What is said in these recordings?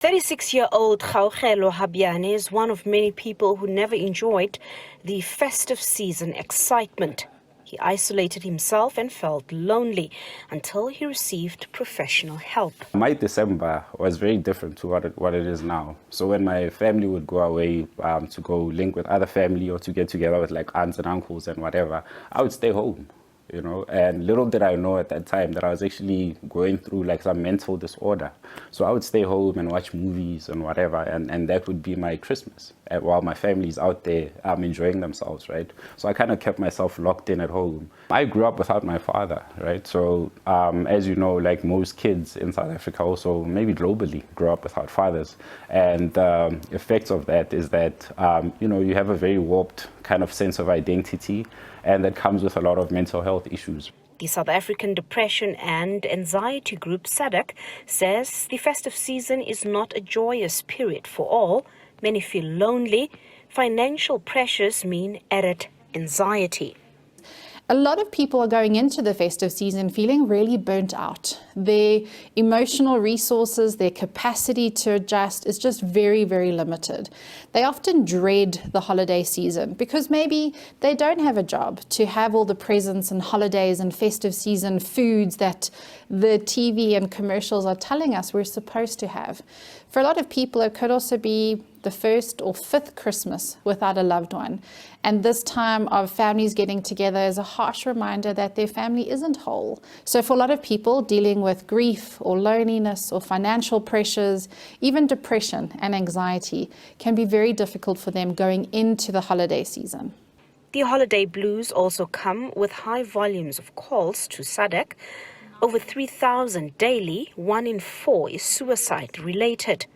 36-year-old Gaugelo Habiane is one of many people who never enjoyed the festive season excitement. He isolated himself and felt lonely until he received professional help. My December was very different to what it is now. So when my family would go away to go link with other family or to get together with like aunts and uncles and whatever, I would stay home. And little did I know at that time that I was actually going through like some mental disorder. So I would stay home and watch movies and whatever, and that would be my Christmas while my family's out there enjoying themselves, right? So I kind of kept myself locked in at home. I grew up without my father, right? So as you know, like most kids in South Africa, also maybe globally, grow up without fathers. And the effects of that is that, you have a very warped kind of sense of identity, and that comes with a lot of mental health issues. The South African Depression and Anxiety Group, SADAG, says the festive season is not a joyous period for all. Many feel lonely. Financial pressures mean added anxiety. A lot of people are going into the festive season feeling really burnt out. Their emotional resources, their capacity to adjust is just very, very limited. They often dread the holiday season because maybe they don't have a job to have all the presents and holidays and festive season foods that the TV and commercials are telling us we're supposed to have. For a lot of people, it could also be the first or fifth Christmas without a loved one. And this time of families getting together is a harsh reminder that their family isn't whole. So for a lot of people dealing with grief or loneliness or financial pressures, even depression and anxiety can be very difficult for them going into the holiday season. The holiday blues also come with high volumes of calls to SADAG. Over 3,000 daily, 1 in 4 is suicide-related.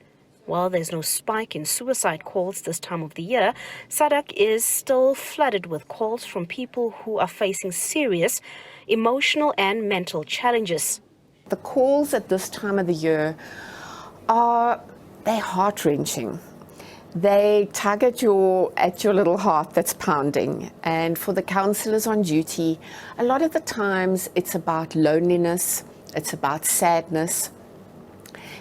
While there's no spike in suicide calls this time of the year, SADAG is still flooded with calls from people who are facing serious emotional and mental challenges. The calls at this time of the year they're heart-wrenching. They tug at your little heart that's pounding. And for the counsellors on duty, a lot of the times it's about loneliness, it's about sadness.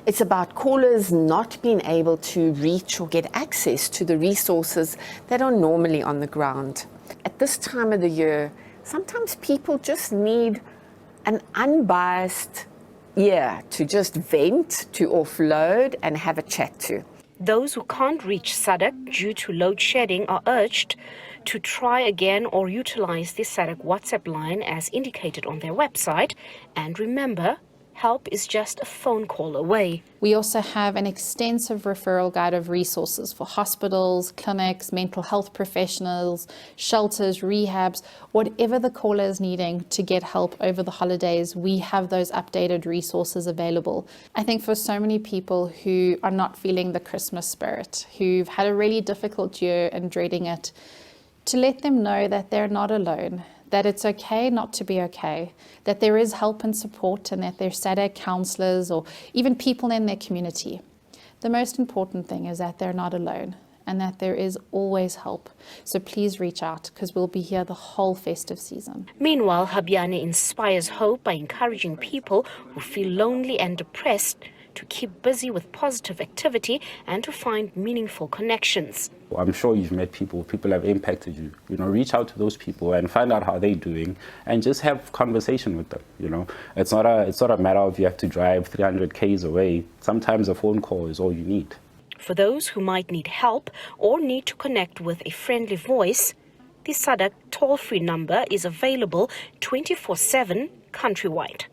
It's about callers not being able to reach or get access to the resources that are normally on the ground. At this time of the year, sometimes people just need an unbiased ear to just vent, to offload and have a chat to. Those who can't reach SADAG due to load shedding are urged to try again or utilize the SADAG WhatsApp line as indicated on their website. And remember, help is just a phone call away. We also have an extensive referral guide of resources for hospitals, clinics, mental health professionals, shelters, rehabs, whatever the caller is needing to get help over the holidays. We have those updated resources available. I think for so many people who are not feeling the Christmas spirit, who've had a really difficult year and dreading it, to let them know that they're not alone, that it's okay not to be okay, that there is help and support, and that there's SADAG counsellors or even people in their community. The most important thing is that they're not alone and that there is always help. So please reach out because we'll be here the whole festive season. Meanwhile, Habiane inspires hope by encouraging people who feel lonely and depressed to keep busy with positive activity and to find meaningful connections. I'm sure you've met people have impacted you. Reach out to those people and find out how they're doing and just have conversation with them. It's not a matter of you have to drive 300 k's away. Sometimes a phone call is all you need. For those who might need help or need to connect with a friendly voice, the SADAG toll-free number is available 24/7 countrywide.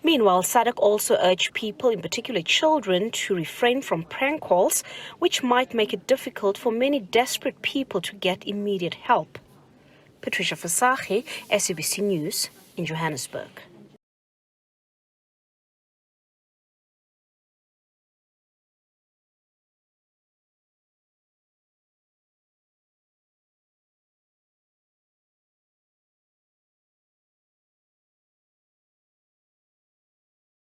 Meanwhile, SADAG also urged people, in particular children, to refrain from prank calls, which might make it difficult for many desperate people to get immediate help. Patricia Fasage, SABC News in Johannesburg.